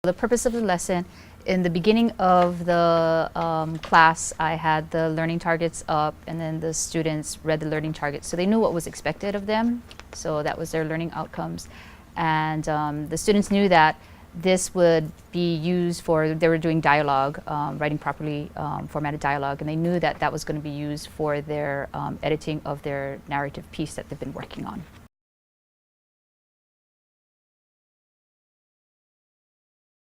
The purpose of the lesson, in the beginning of the class, I had the learning targets up, and then the students read the learning targets. So they knew what was expected of them. So that was their learning outcomes. And the students knew that this would be used for, they were doing dialogue, writing properly formatted dialogue, and they knew that that was going to be used for their editing of their narrative piece that they've been working on.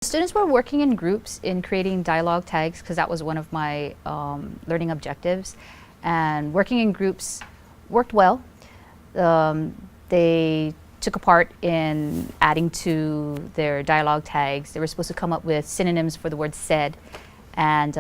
Students were working in groups in creating dialogue tags because that was one of my learning objectives, and working in groups worked well. They took a part in adding to their dialogue tags. They were supposed to come up with synonyms for the word said, and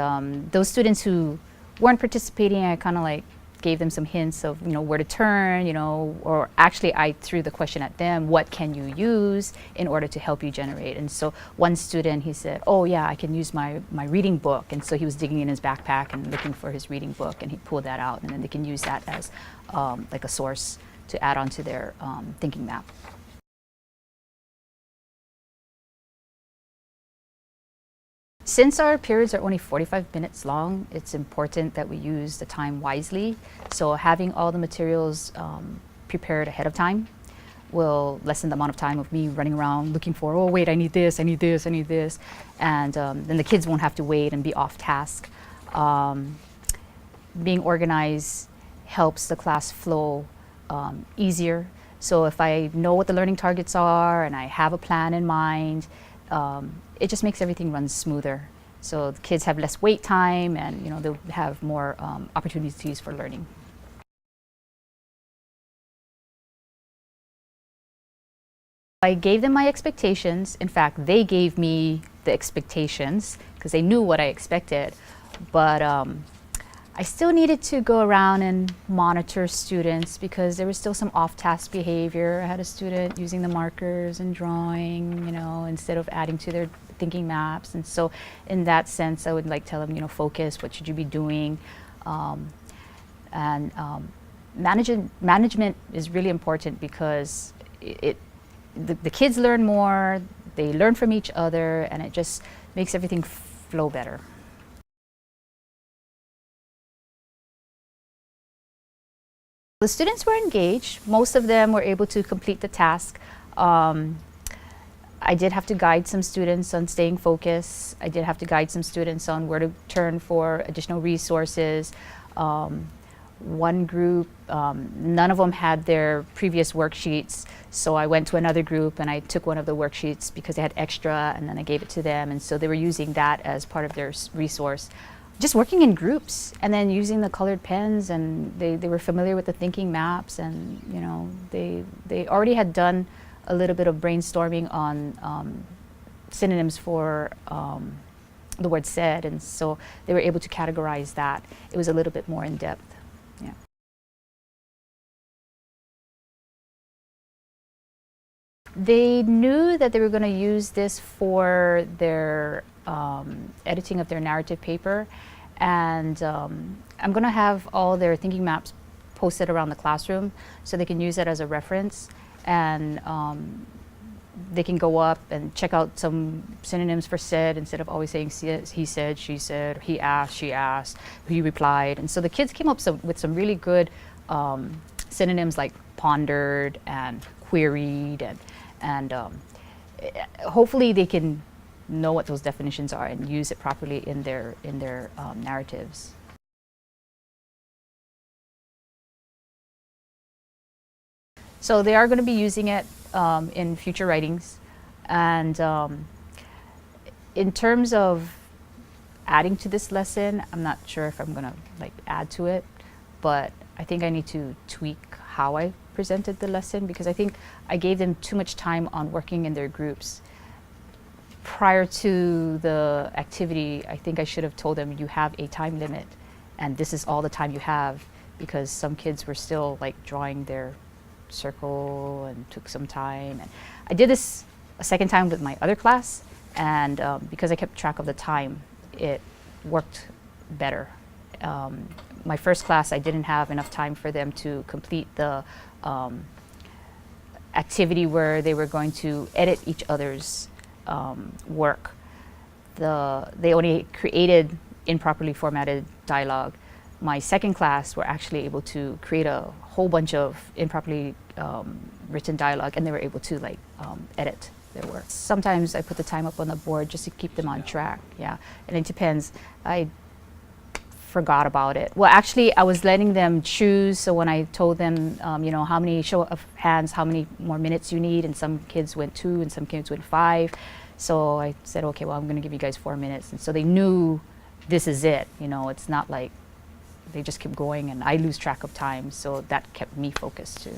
those students who weren't participating, I kind of like gave them some hints of, where to turn, or actually I threw the question at them, what can you use in order to help you generate? And so one student, he said, oh yeah, I can use my reading book. And so he was digging in his backpack and looking for his reading book, and he pulled that out, and then they can use that as like a source to add onto their thinking map. Since our periods are only 45 minutes long, it's important that we use the time wisely. So having all the materials prepared ahead of time will lessen the amount of time of me running around looking for, oh wait, I need this, I need this, I need this. And then the kids won't have to wait and be off task. Being organized helps the class flow easier. So if I know what the learning targets are and I have a plan in mind, it just makes everything run smoother. So the kids have less wait time, and they'll have more opportunities for learning. I gave them my expectations. In fact, they gave me the expectations because they knew what I expected. But I still needed to go around and monitor students because there was still some off-task behavior. I had a student using the markers and drawing, instead of adding to their thinking maps. And so in that sense, I would tell them, focus, what should you be doing? Management is really important because the kids learn more, they learn from each other, and it just makes everything flow better. The students were engaged. Most of them were able to complete the task. I did have to guide some students on staying focused. I did have to guide some students on where to turn for additional resources. One group, none of them had their previous worksheets, so I went to another group and I took one of the worksheets because they had extra, and then I gave it to them, and so they were using that as part of their resource. Just working in groups and then using the colored pens, and they were familiar with the thinking maps, and they already had done a little bit of brainstorming on synonyms for the word said, and so they were able to categorize that. It was a little bit more in depth. Yeah. They knew that they were going to use this for their editing of their narrative paper, and I'm going to have all their thinking maps posted around the classroom so they can use it as a reference, and they can go up and check out some synonyms for said instead of always saying he said, she said, he asked, she asked, he replied. And so the kids came up with some really good synonyms like pondered and queried, and hopefully they can know what those definitions are and use it properly in their narratives. So they are going to be using it in future writings, and in terms of adding to this lesson, I'm not sure if I'm going to add to it, but I think I need to tweak how I presented the lesson, because I think I gave them too much time on working in their groups. Prior to the activity, I think I should have told them, you have a time limit, and this is all the time you have, because some kids were still drawing their circle and took some time. And I did this a second time with my other class, and because I kept track of the time, it worked better. My first class, I didn't have enough time for them to complete the activity where they were going to edit each other's work. They only created improperly formatted dialogue. My second class were actually able to create a whole bunch of improperly written dialogue, and they were able to like edit their work. Sometimes I put the time up on the board just to keep them on track. Yeah, and it depends. I forgot about it. Well, actually, I was letting them choose. So when I told them, you know, how many show of hands, how many more minutes you need, and some kids went 2 and some kids went 5. So I said, okay, well, I'm going to give you guys 4 minutes. And so they knew this is it. You know, it's not like they just keep going and I lose track of time. So that kept me focused too.